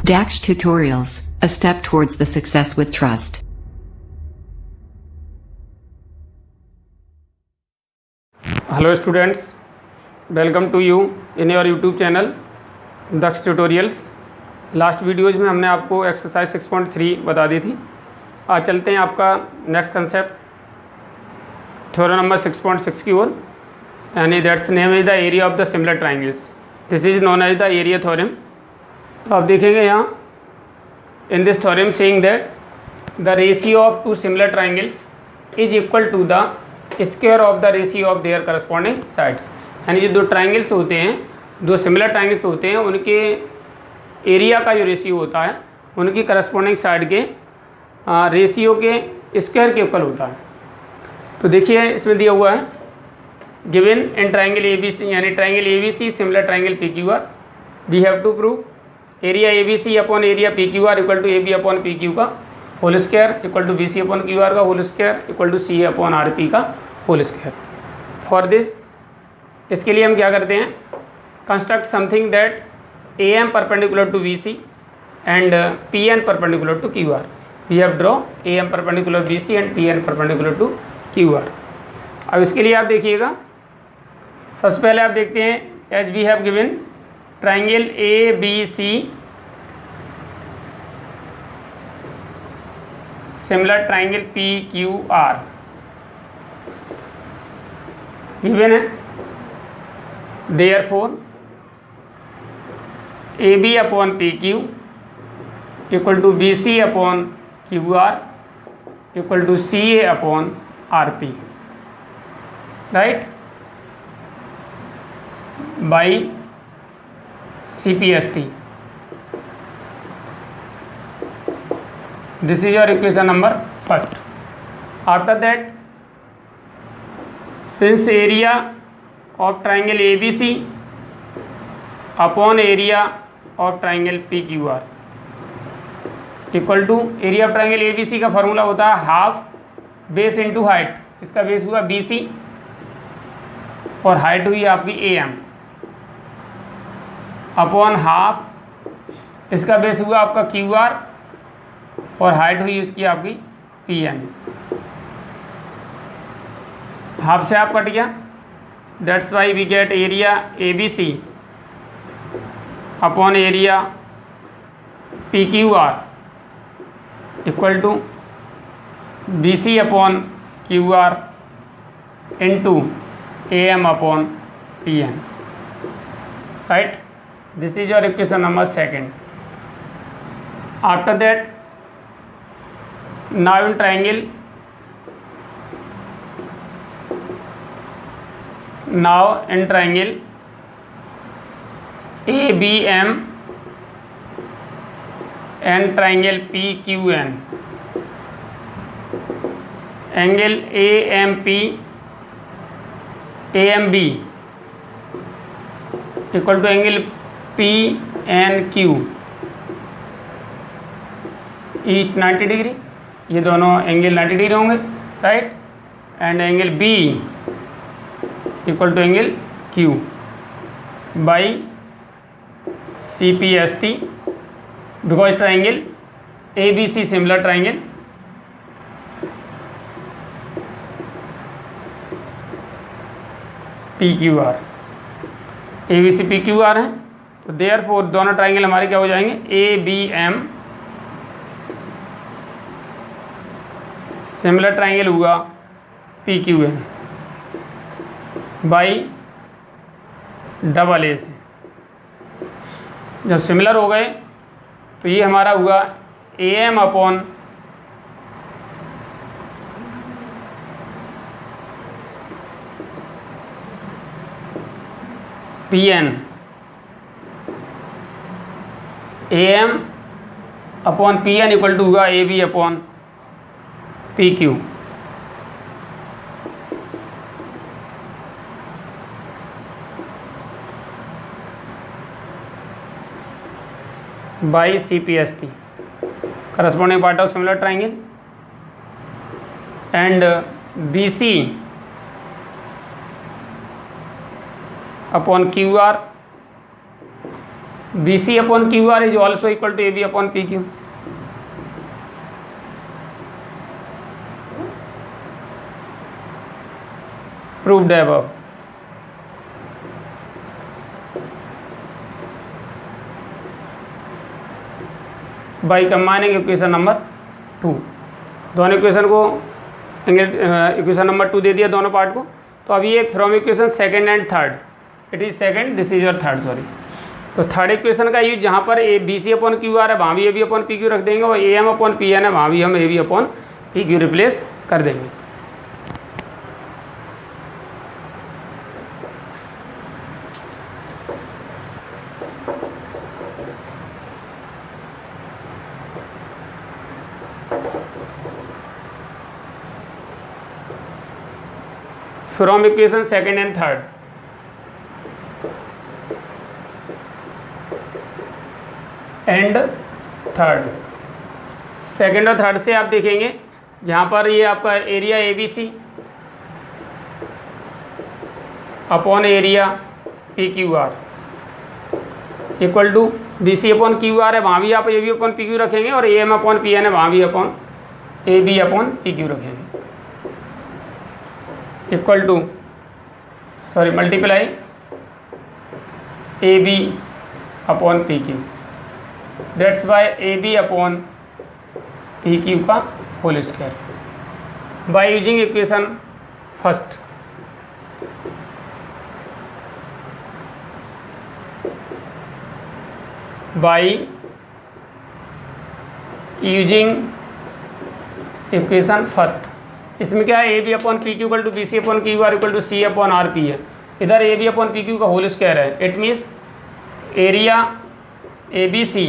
Dax Tutorials, a step towards the success with trust. Hello students, welcome to you in your YouTube channel Daksh tutorials. Last videos में हमने आपको exercise 6.3 बता दी थी। आज चलते हैं आपका नेक्स्ट कंसेप्ट थ्योरम नंबर 6.6 की ओर, यानी that's name is the area of the similar triangles. This is known as the area theorem. तो आप देखेंगे यहाँ in this theorem saying that the ratio of two similar triangles is equal to the square of the ratio of their corresponding sides. यानी जो दो triangles होते हैं, दो सिमिलर ट्राइंगल्स होते हैं, उनके एरिया का जो रेशियो होता है उनकी करस्पॉन्डिंग साइड के रेशियो के स्क्वायर के इक्वल होता है। तो देखिए इसमें दिया हुआ है गिवन इन ट्राइंगल ABC, यानी triangle ABC similar triangle PQR, we have to prove area ABC upon area PQR equal to AB upon PQ का whole square equal to BC upon QR का whole square equal to CA upon RP का whole square. For this, इसके लिए हम क्या करते हैं, construct something that AM perpendicular to BC and PN perpendicular to QR। We have draw AM perpendicular BC and PN perpendicular to QR। अब इसके लिए आप देखिएगा, सबसे पहले आप देखते हैं as we have given triangle ABC similar triangle PQR given है। Therefore AB upon PQ equal to BC upon QR equal to CA upon RP, right, by CPST। This is your equation number first. After that, since area of triangle ABC upon area of triangle PQR equal to area of triangle ABC का formula होता है half base into height. इसका base हुआ BC और height हुई आपकी AM upon half, इसका base हुआ आपका QR और हाइट हुई उसकी आपकी PN। हाफ से आप कट गया, that's why we get area ABC upon area PQR equal to BC upon QR into AM upon PN, right. This is your equation number second. After that, now in triangle ABM and triangle PQN, angle AMB equal to angle PNQ, each 90 degree. ये दोनों angle 90 degree होंगे, right. And angle B equal to angle Q by CPST, because triangle ABC similar triangle PQR, ABC PQR है। तो therefore दोनों triangle हमारे क्या हो जाएंगे, ABM सिमिलर ट्राइंगल हुआ PQN बाई डबल A से। जब सिमिलर हो गए तो ये हमारा हुआ AM upon PN, AM upon PN equal to हुआ AB upon PQ by CPST, corresponding part of similar triangle, and BC upon QR B C upon Q R is also equal to A B upon P Q. Proved above. By combining equation number 2। दोनों equation को equation number 2 दे दिया दोनों part को। तो अभी ये from equation second and third, it is second, this is your third, sorry. तो third equation का यूज जहाँ पर A B C upon Q R है वहाँ भी A B upon P Q रख देंगे, और A M upon P N है वहाँ भी हम A B upon P Q replace कर देंगे। From equation second and third, second और थर्ड से आप देखेंगे जहाँ पर ये आपका area A B C upon area P Q R equal to B C upon Q R है, वहाँ भी आप A B upon P Q रखेंगे, और A M upon P N है वहाँ भी upon A B upon P Q रखेंगे। Equal to sorry multiply A B upon P Q, that's by A B upon P Q का whole square by using equation first. By using equation first, इसमें क्या है, A B upon P Q equal to B C upon Q R equal to C upon R P है। इधर A B upon P Q का whole square है, it means area A B C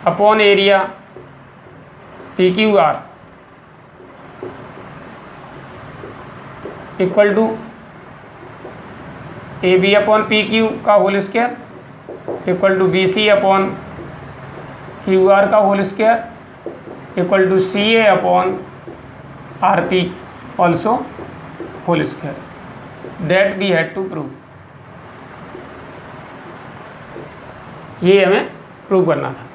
upon area P Q R equal to A B upon P Q का whole square equal to B C upon Q R का whole square equal to C A upon R P also whole square. That we had to prove, ये हमें prove करना था।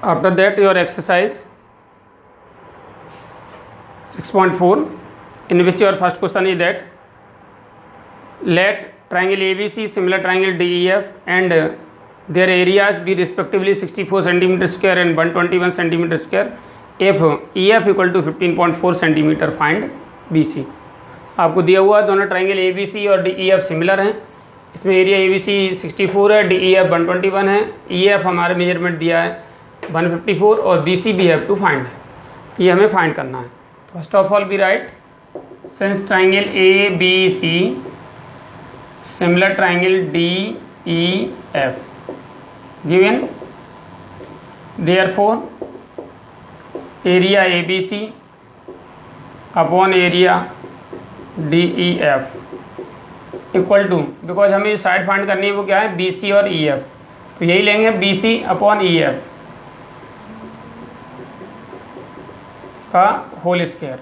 After that, your exercise 6.4, in which your first question is that let triangle ABC, similar triangle DEF, and their areas be respectively 64 centimeter square and 121 centimeter square. If EF equal to 15.4 centimeter, find BC। आपको दिया हुआ दोनों triangle ABC और DEF similar हैं। इसमें area ABC 64 है, DEF 121 है, EF हमारे मेजरमेंट दिया है 154 और BC भी हैव टू फाइंड, ये हमें फाइंड करना है। First of all we write since triangle ABC similar triangle DEF given, therefore area ABC upon area DEF equal to, because हमें जो साइड फाइंड करनी है वो क्या है, BC और EF, तो यही लेंगे BC अपॉन EF का whole square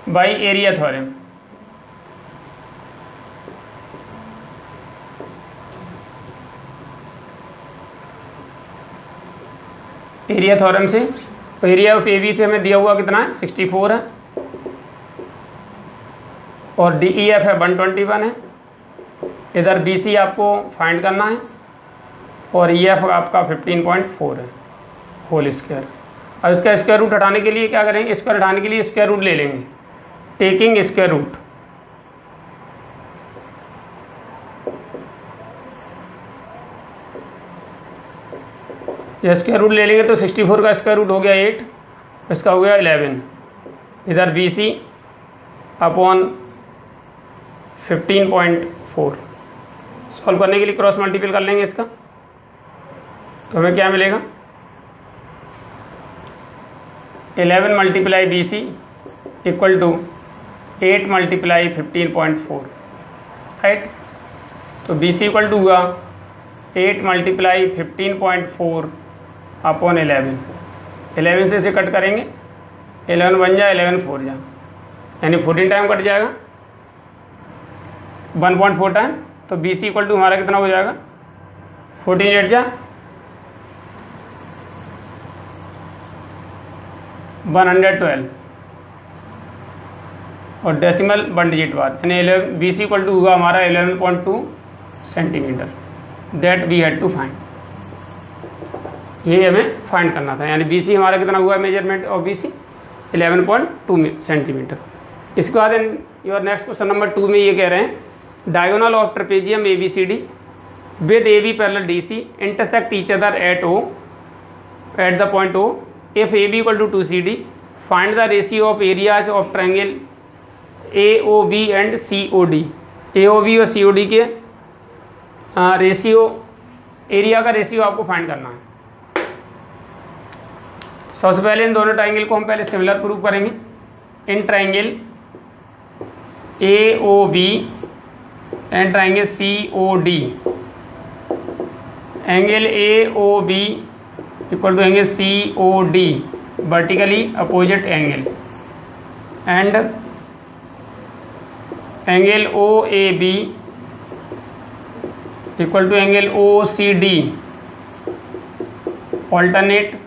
by area theorem. Area theorem से, तो एरिया ऑफ AB से हमें दिया हुआ कितना है, 64 है, और DEF है 121 है। इधर BC आपको फाइंड करना है और EF आपका 15.4 है होल स्क्वायर। अब इसका स्क्वायर रूट हटाने के लिए क्या करेंगे, स्क्वायर हटाने के लिए स्क्वायर रूट ले लेंगे, taking square root. Square root ले लेंगे तो 64 का स्क्वायर रूट हो गया 8, इसका हो गया 11। इधर BC अपॉन 15.4, सॉल्व करने के लिए क्रॉस मल्टीपल कर लेंगे इसका, तो हमें क्या मिलेगा, 11 multiply BC equal to 8 multiply 15.4, right. तो BC इक्वल टू हुआ 8 मल्टीप्लाई 15.4 अपॉन 11 से इसे कट करेंगे, 11 बन जाए 11 4 जा, यानी 14 टाइम कट जाएगा 1.4 टाइम। तो बी सी इक्वल टू हमारा कितना हो जाएगा 14 8 जा 112 और डेसिमल 1 डिजिट बाद, यानी बी सी इक्वल टू हुआ हमारा 11.2 centimetre. That we had to find, ये हमें फाइंड करना था। यानी बी सी हमारा कितना हुआ measurement of B C 11.2 centimetre. इसके बाद योर नेक्स्ट क्वेश्चन नंबर 2 में ये कह रहे हैं diagonal of trapezium A B C D with A B parallel D C intersect each other at O at the point O if A B equal to 2CD find the ratio of areas of triangle A O B and C O D. A O B और C O D के ratio, area का ratio आपको find करना है। सबसे पहले इन दोनों triangle को हम पहले सिमिलर प्रूव करेंगे। In triangle A O B and triangle C O D, angle A O B equal to angle C O D vertically opposite angle and angle O A B equal to angle O C D alternate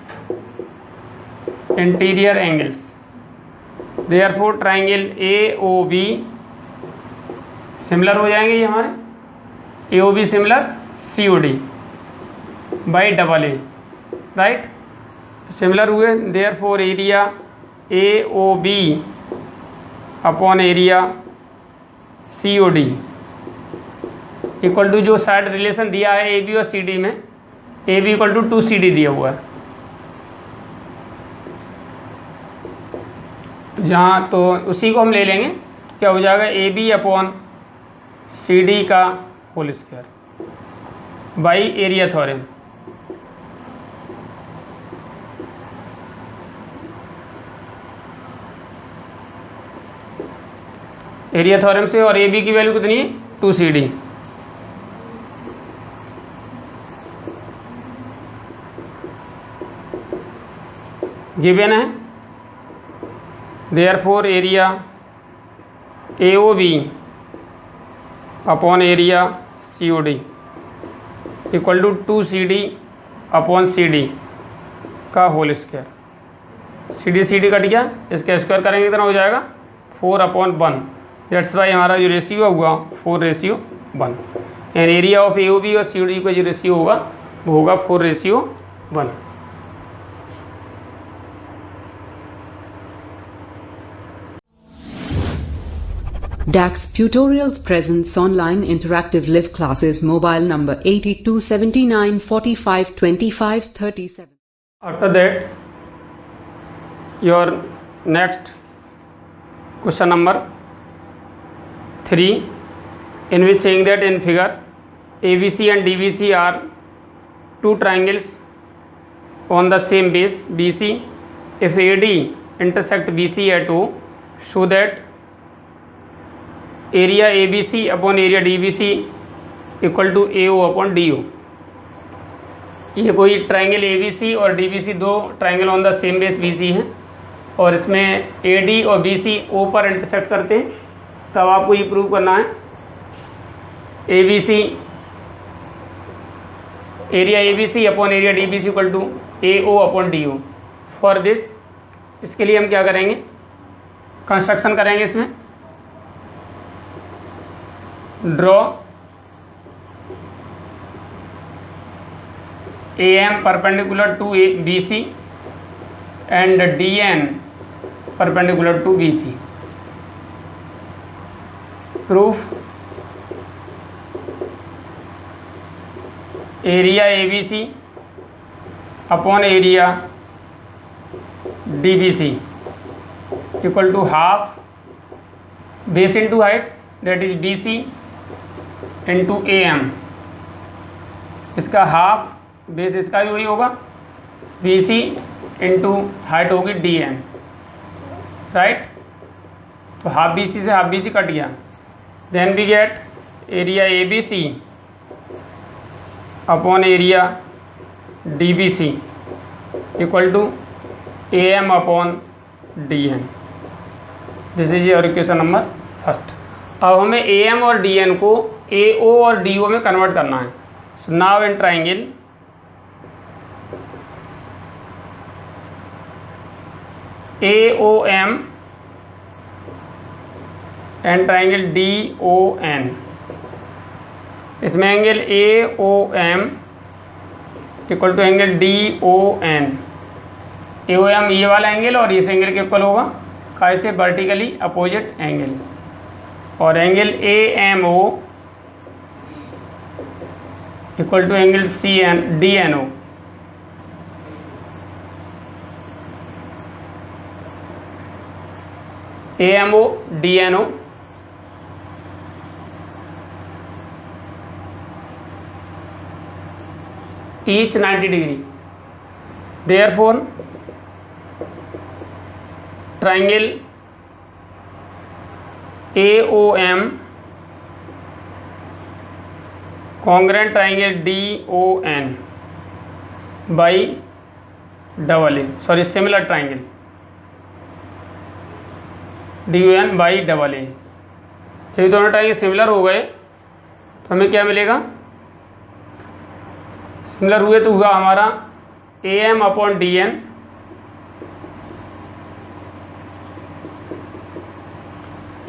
interior angles. Therefore triangle A O B similar हो जाएंगे ये हमारे A O B similar C O D by double A, right, similar हुए। Therefore area A O B upon area C O D equal to जो side relation दिया है A B और C D में, A B equal to 2CD दिया हुआ है जहाँ, तो उसी को हम ले लेंगे। क्या हो जाएगा A B upon C D का whole square by area theorem. Area theorem से, और ए बी की वैल्यू कितनी है 2CD। गिवन है therefore area A O B upon area C O D equal to 2CD upon C D का whole square. C D cut गया, इसका square करेंगे कितना हो जाएगा 4/1। दैट्स वाई हमारा जो रेशियो होगा 4:1। And area of A O B और सी ओ डी का जो रेशियो होगा वो होगा 4:1। DAX Tutorials presents online interactive live classes. Mobile number 8279452537. After that, your next question number 3, in which saying that in figure ABC and DBC are two triangles on the same base BC. If AD intersect BC at O, show that area A B C upon area D B C equal to A O upon D O. ये कोई triangle A B C और D B C, दो triangle on the same base B C हैं, और इसमें A D और B C ओ पर intersect करते हैं। तब आपको ये प्रूव करना है A B C, area A B C upon area D B C equal to A O upon D O. For this, इसके लिए हम क्या करेंगे, कंस्ट्रक्शन करेंगे। इसमें draw A M perpendicular to A B C and D N perpendicular to B C. Proof, area A B C upon area D B C equal to half base into height, that is B C into A M. इसका half base इसका जो ही होगा बी सी इंटू height होगी D M, right. तो half B C से हाफ बी सी कट गया। Then we get area A B C upon area D B C equal to A M upon D M. This is your equation number first. अब हमें A M और D N को A ओ और D O में convert करना है। So now in triangle A O M and triangle D O N, इसमें angle A O M equal to angle D O N. A O M ये वाला angle और इस एंगल के इक्वल होगा, कैसे? Vertically opposite angle. और angle A M O equal to angle C N D N O. A M O D N O each 90 degree. Therefore, triangle AOM congruent triangle DON by double A, sorry similar triangle DON by double A। ये दोनों triangle similar हो गए तो हमें क्या मिलेगा? Similar हुए तो हुआ हमारा A M upon D N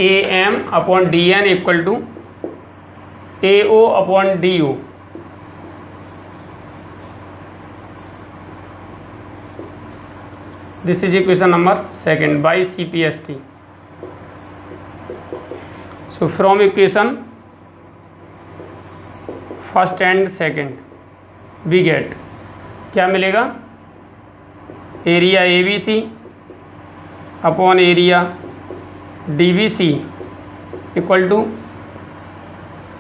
A M upon D N equal to A O upon D O. This is equation number second by C P S T. So from equation first and second we get क्या मिलेगा? Area A B C upon area D B C equal to,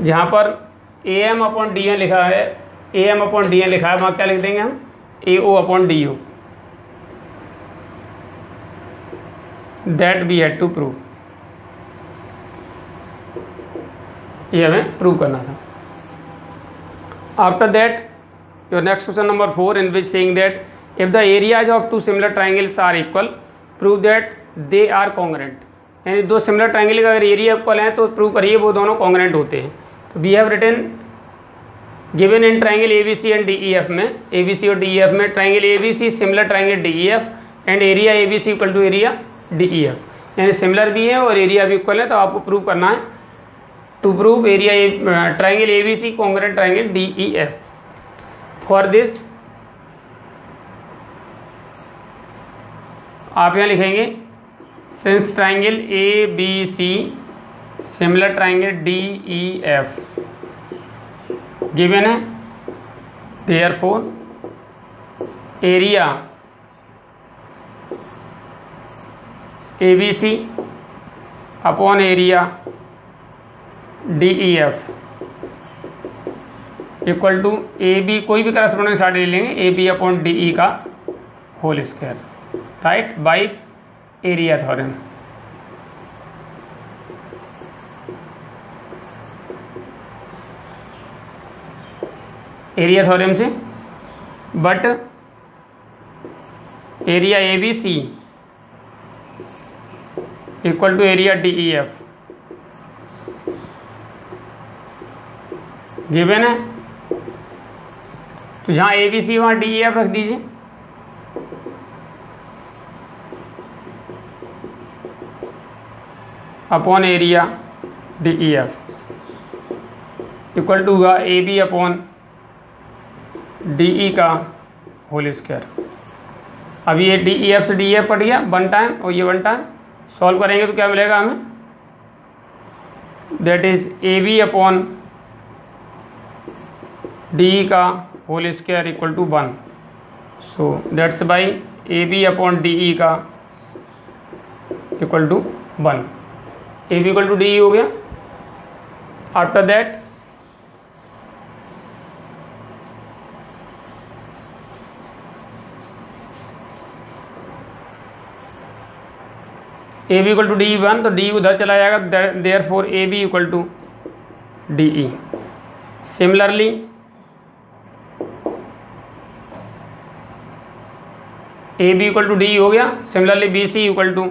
जहाँ पर A M upon D N लिखा है, A M upon D N लिखा है, वहाँ क्या लिख देंगे हम? A O upon D O. That we had to prove, ये हमें प्रूव करना था। After that your next question number 4 in which saying that if the areas of two similar triangles are equal prove that they are congruent। यानी दो similar triangle का अगर area equal है तो प्रूव करिए वो दोनों कॉन्ग्रेंट होते हैं। तो we have written given in triangle A B C and D E F में, ए बी सी और डी ई एफ में triangle A B C similar triangle D E F and area A B C equal to area D E F, यानी similar भी है और area भी equal है। तो आपको प्रूव करना है to prove area triangle A B C congruent triangle D E F. For this आप यहाँ लिखेंगे since triangle A B C similar triangle D E F given है, therefore area A B C upon area D E F equal to A B, कोई भी corresponding side ले लेंगे, A B upon D E का whole square, right, by area theorem. Area theorem से but area A B C equal to area D E F given है। तो जहाँ ए B सी वहाँ डी ई एफ रख दीजिए। Upon area D E F equal to हुआ A B upon D E का whole square. अब ये डी ई एफ से डी ई एफ कट गया वन टाइम और ये वन टाइम, सॉल्व करेंगे तो क्या मिलेगा हमें? That is A B upon D E का whole square equal to 1। So that's by A B upon D E का equal to 1। A B equal to D E हो गया। After that A B equal to D E 1, तो D उधर चला जाएगा, therefore A B equal to D E. Similarly A B equal to D हो गया। Similarly B C equal to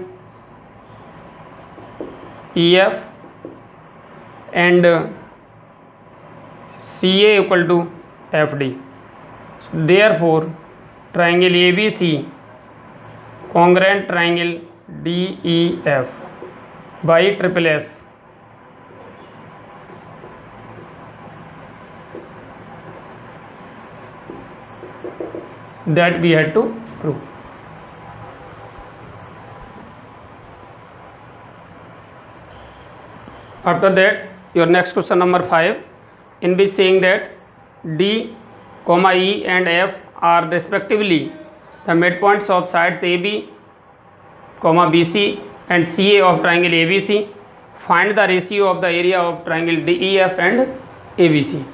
EF and CA equal to FD. Therefore, triangle ABC congruent triangle DEF by triple S. That we had to prove. After that, your next question number 5, in which saying that D, E and F are respectively the midpoints of sides AB, BC and CA of triangle ABC. Find the ratio of the area of triangle DEF and ABC.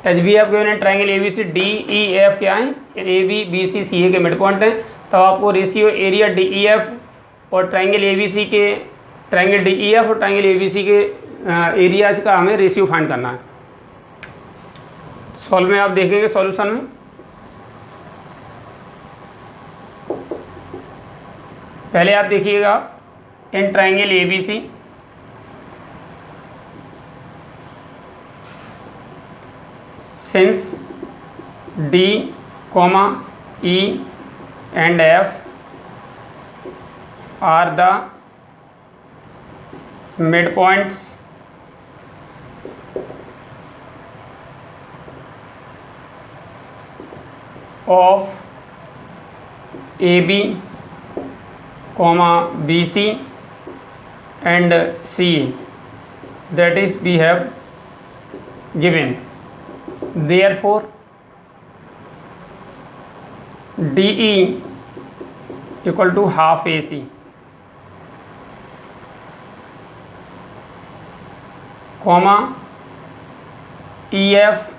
As we have given in triangle ABC, DEF क्या है, AB, BC, CA के mid point हैं, तब आपको ratio area DEF और triangle ABC के triangle DEF और triangle ABC के एरियाज का हमें रेशियो फाइंड करना है. सॉल्व में आप देखेंगे सॉल्यूशन में पहले आप देखिएगा इन triangle ABC since D, E and F are the midpoints of AB, BC and CA, that is we have given. Therefore, DE equal to half AC, EF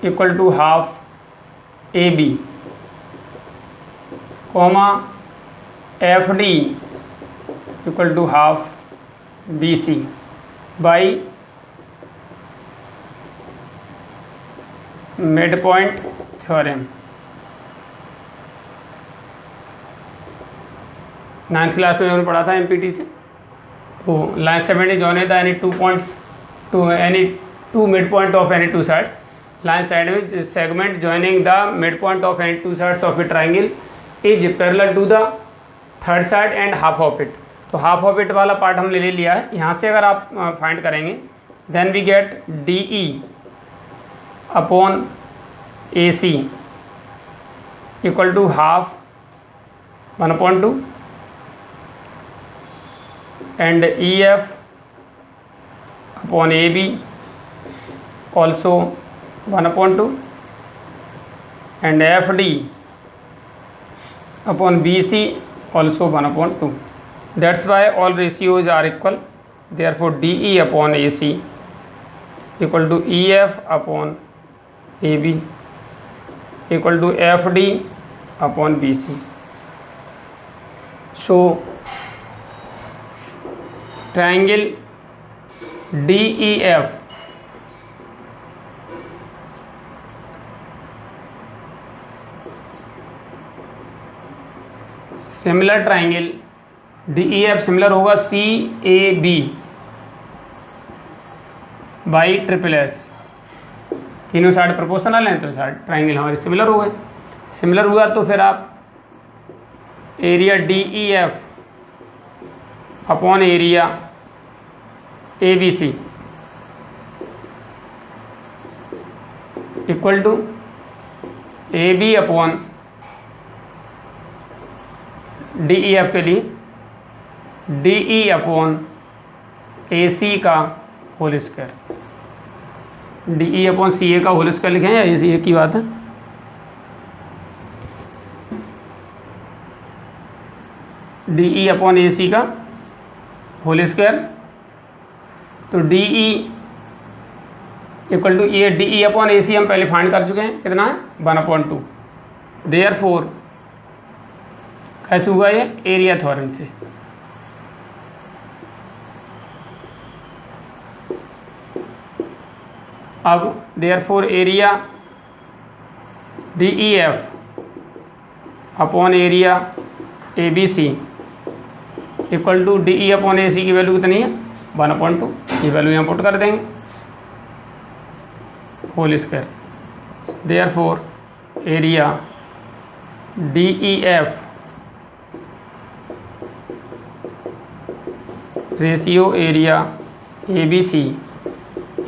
equal to half AB, FD equal to half BC by mid point theorem. 9th class में हमने पढ़ा था MPT से. तो line segment join है any 2 points to any 2 mid point of any 2 sides. Line side में segment joining the mid point of any 2 sides of a triangle is parallel to the third side and half of it. तो half of it वाला part हमने ले लिया है. यहाँ से अगर आप फाइंड करेंगे then we get DE upon AC equal to half 1/2 and EF upon AB also 1/2 and FD upon BC also 1/2. That's why all ratios are equal. Therefore DE upon AC equal to EF upon AB equal to FD upon BC. So triangle DEF similar triangle DEF similar होगा CAB by triple S. तीनों side proportional हैं तो side triangle हमारे similar हो गए. Similar हुआ तो फिर आप area DEF upon area ABC equal to AB upon DEF के लिए DE अपॉन AC का whole square. DE upon CA का होल स्क्वायर लिखें या AC एक ही बात है. DE अपॉन AC का होल स्क्वायर. तो DE इक्वल टू ये DE अपॉन AC हम पहले फाइंड कर चुके हैं. कितना है 1/2. देयरफॉर कैसे हुआ ये एरिया थ्योरम से. अब therefore area DEF upon area ABC equal to D E upon A C की वैल्यू कितनी है 1/2, ये वैल्यू यहाँ पुट कर देंगे whole square. Therefore area D E F ratio area A B C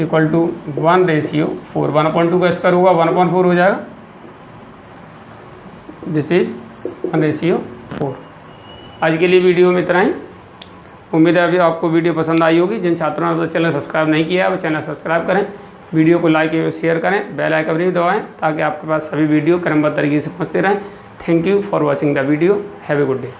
equal to 1/4। 1/2 का स्क्वायर होगा 1/4 हो जाएगा, दिस इज 1/4। आज के लिए वीडियो में इतना ही। उम्मीद है अभी आपको वीडियो पसंद आई होगी। जिन छात्रों ने चैनल सब्सक्राइब नहीं किया है वो चैनल सब्सक्राइब करें, वीडियो को लाइक एवं शेयर करें, बेल आइकन भी दबाएं ताकि आपके पास सभी वीडियो क्रमबद्ध तरीके से पहुंचते रहें। Thank you for watching the video. Have a good day.